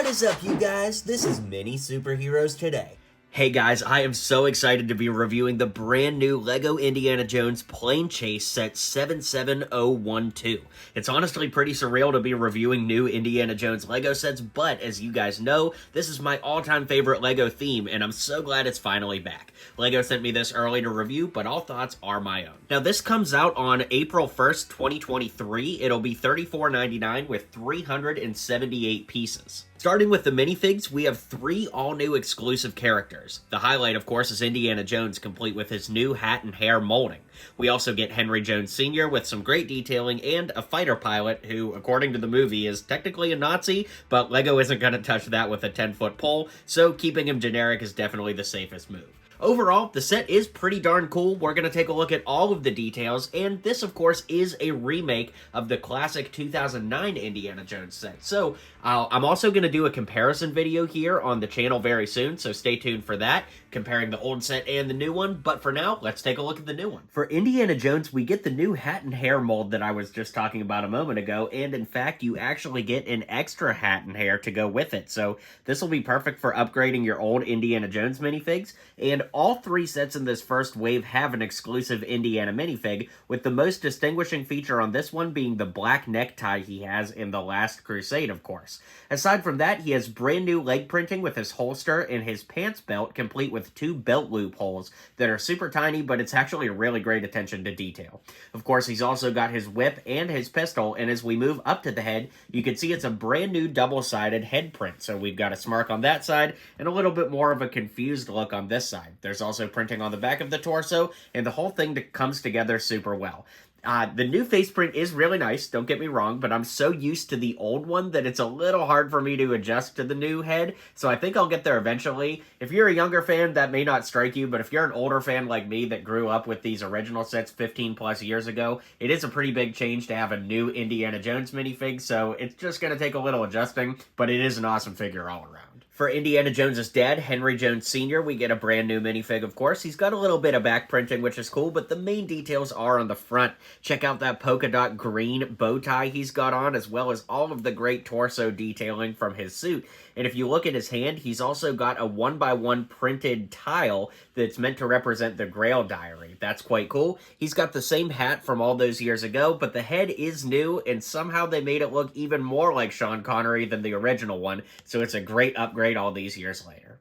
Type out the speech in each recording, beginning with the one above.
What is up, you guys? This is Mini Superheroes Today. Hey guys, I am so excited to be reviewing the brand new LEGO Indiana Jones Plane Chase set 77012. It's honestly pretty surreal to be reviewing new Indiana Jones LEGO sets, but as you guys know, this is my all-time favorite LEGO theme, and I'm so glad it's finally back. LEGO sent me this early to review, but all thoughts are my own. Now, this comes out on April 1st, 2023. It'll be $34.99 with 378 pieces. Starting with the minifigs, we have 3 all-new exclusive characters. The highlight, of course, is Indiana Jones, complete with his new hat and hair molding. We also get Henry Jones Sr. with some great detailing and a fighter pilot who, according to the movie, is technically a Nazi, but LEGO isn't going to touch that with a 10-foot pole, so keeping him generic is definitely the safest move. Overall, the set is pretty darn cool. We're going to take a look at all of the details, and this, of course, is a remake of the classic 2009 Indiana Jones set. So, I'm also going to do a comparison video here on the channel very soon, so stay tuned for that, comparing the old set and the new one. But for now, let's take a look at the new one. For Indiana Jones, we get the new hat and hair mold that I was just talking about a moment ago, and in fact, you actually get an extra hat and hair to go with it. So, this will be perfect for upgrading your old Indiana Jones minifigs, and all 3 sets in this first wave have an exclusive Indiana minifig, with the most distinguishing feature on this one being the black necktie he has in The Last Crusade, of course. Aside from that, he has brand new leg printing with his holster and his pants belt, complete with 2 belt loop holes that are super tiny, but it's actually a really great attention to detail. Of course, he's also got his whip and his pistol, and as we move up to the head, you can see it's a brand new double-sided head print. So we've got a smirk on that side and a little bit more of a confused look on this side. There's also printing on the back of the torso, and the whole thing comes together super well. The new face print is really nice, don't get me wrong, but I'm so used to the old one that it's a little hard for me to adjust to the new head, so I think I'll get there eventually. If you're a younger fan, that may not strike you, but if you're an older fan like me that grew up with these original sets 15 plus years ago, it is a pretty big change to have a new Indiana Jones minifig, so it's just going to take a little adjusting, but it is an awesome figure all around. For Indiana Jones' dad, Henry Jones Sr., we get a brand new minifig, of course. He's got a little bit of back printing, which is cool, but the main details are on the front. Check out that polka dot green bow tie he's got on, as well as all of the great torso detailing from his suit. And if you look at his hand, he's also got a 1x1 printed tile that's meant to represent the Grail Diary. That's quite cool. He's got the same hat from all those years ago, but the head is new, and somehow they made it look even more like Sean Connery than the original one, so it's a great upgrade all these years later.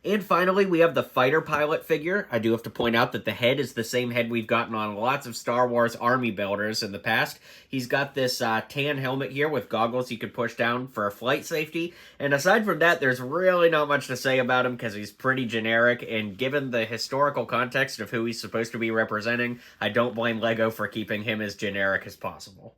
And finally, we have the fighter pilot figure. I do have to point out that the head is the same head we've gotten on lots of Star Wars Army builders in the past. He's got this tan helmet here with goggles you could push down for flight safety. And aside from that, there's really not much to say about him because he's pretty generic. And given the historical context of who he's supposed to be representing, I don't blame LEGO for keeping him as generic as possible.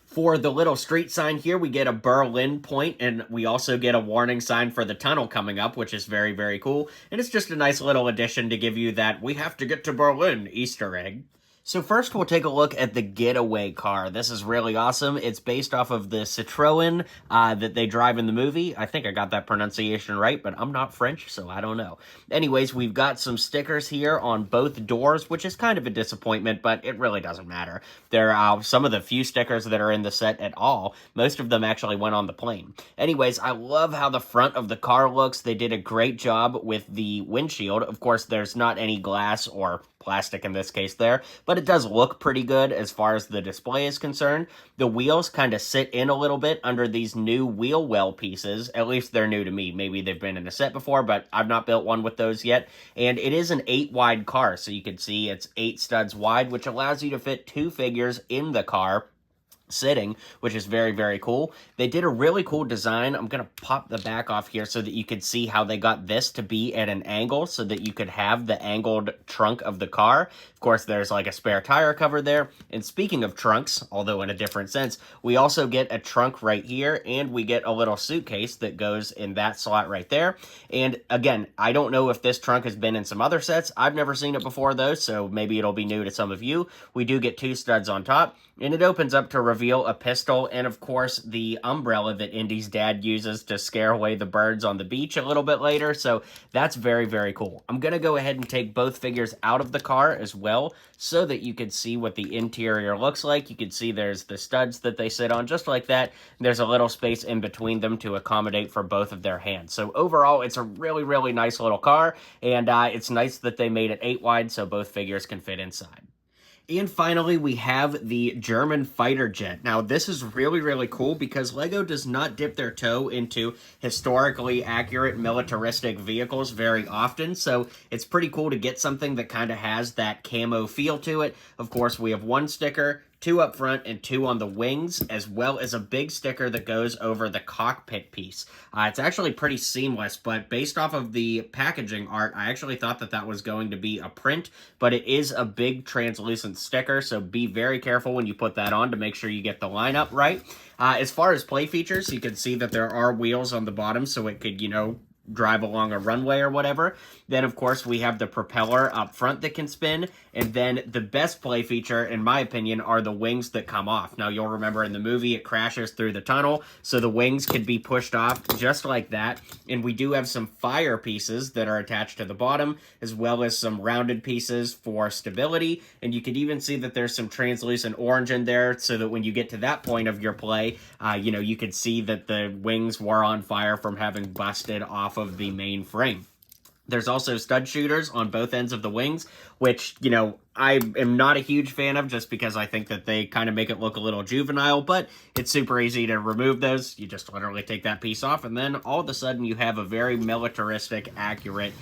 For the little street sign here, we get a Berlin point, and we also get a warning sign for the tunnel coming up, which is very, very cool. And it's just a nice little addition to give you that "we have to get to Berlin" Easter egg. So first, we'll take a look at the Getaway car. This is really awesome. It's based off of the Citroën that they drive in the movie. I think I got that pronunciation right, but I'm not French, so I don't know. Anyways, we've got some stickers here on both doors, which is kind of a disappointment, but it really doesn't matter. There are some of the few stickers that are in the set at all. Most of them actually went on the plane. Anyways, I love how the front of the car looks. They did a great job with the windshield. Of course, there's not any glass or plastic in this case there, but it does look pretty good as far as the display is concerned. The wheels kind of sit in a little bit under these new wheel well pieces. At least they're new to me. Maybe they've been in a set before, but I've not built one with those yet. And it is an 8 wide car, so you can see it's 8 studs wide, which allows you to fit 2 figures in the car sitting, which is very, very cool. They did a really cool design. I'm going to pop the back off here so that you could see how they got this to be at an angle so that you could have the angled trunk of the car. Of course, there's like a spare tire cover there. And speaking of trunks, although in a different sense, we also get a trunk right here, and we get a little suitcase that goes in that slot right there. And again, I don't know if this trunk has been in some other sets. I've never seen it before though, so maybe it'll be new to some of you. We do get 2 studs on top, and it opens up to reveal reveal a pistol, and of course the umbrella that Indy's dad uses to scare away the birds on the beach a little bit later, so that's very, very cool. I'm going to go ahead and take both figures out of the car as well, so that you can see what the interior looks like. You can see there's the studs that they sit on, just like that. There's a little space in between them to accommodate for both of their hands. So overall, it's a really, really nice little car, and it's nice that they made it 8 wide so both figures can fit inside. And finally, we have the German fighter jet. Now, this is really, really cool because LEGO does not dip their toe into historically accurate militaristic vehicles very often, so it's pretty cool to get something that kind of has that camo feel to it. Of course, we have 1 sticker, 2 up front and 2 on the wings, as well as a big sticker that goes over the cockpit piece. It's actually pretty seamless, but based off of the packaging art, I actually thought that that was going to be a print, but it is a big translucent sticker, so be very careful when you put that on to make sure you get the lineup right. As far as play features, you can see that there are wheels on the bottom, so it could, drive along a runway or whatever. Then, of course, we have the propeller up front that can spin, and then the best play feature, in my opinion, are the wings that come off. Now, you'll remember in the movie, it crashes through the tunnel, so the wings can be pushed off just like that, and we do have some fire pieces that are attached to the bottom, as well as some rounded pieces for stability, and you can even see that there's some translucent orange in there, so that when you get to that point of your play, you could see that the wings were on fire from having busted off of the main frame. There's also stud shooters on both ends of the wings, which, I am not a huge fan of just because I think that they kind of make it look a little juvenile, but it's super easy to remove those. You just literally take that piece off, and then all of a sudden you have a very militaristic, accurate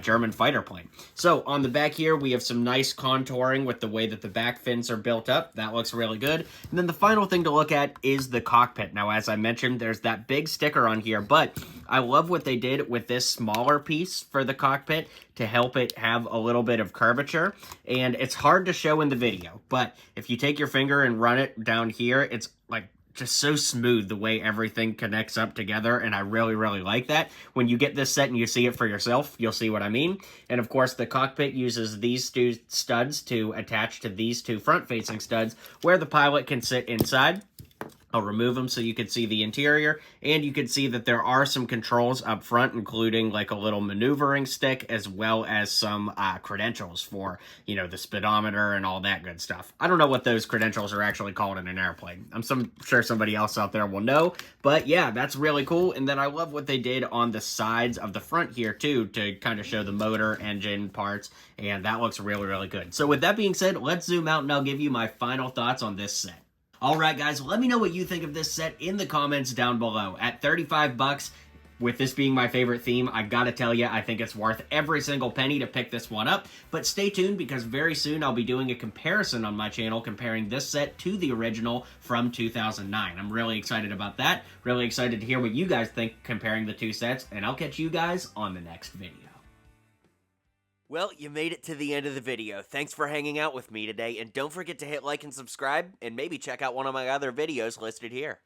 German fighter plane. So on the back here, we have some nice contouring with the way that the back fins are built up. That looks really good. And then the final thing to look at is the cockpit. Now, as I mentioned, there's that big sticker on here, but I love what they did with this smaller piece for the cockpit to help it have a little bit of curvature, and it's hard to show in the video, but if you take your finger and run it down here, it's like just so smooth the way everything connects up together, and I really, really like that. When you get this set and you see it for yourself, you'll see what I mean. And of course, the cockpit uses these 2 studs to attach to these 2 front-facing studs where the pilot can sit inside. I'll remove them so you can see the interior, and you can see that there are some controls up front, including like a little maneuvering stick, as well as some credentials for, the speedometer and all that good stuff. I don't know what those credentials are actually called in an airplane. I'm sure somebody else out there will know, but yeah, that's really cool. And then I love what they did on the sides of the front here too, to kind of show the motor, engine parts, and that looks really, really good. So with that being said, let's zoom out and I'll give you my final thoughts on this set. Alright guys, let me know what you think of this set in the comments down below. At 35 bucks, with this being my favorite theme, I've got to tell you, I think it's worth every single penny to pick this one up. But stay tuned because very soon I'll be doing a comparison on my channel comparing this set to the original from 2009. I'm really excited about that. Really excited to hear what you guys think comparing the 2 sets, and I'll catch you guys on the next video. Well, you made it to the end of the video. Thanks for hanging out with me today, and don't forget to hit like and subscribe, and maybe check out one of my other videos listed here.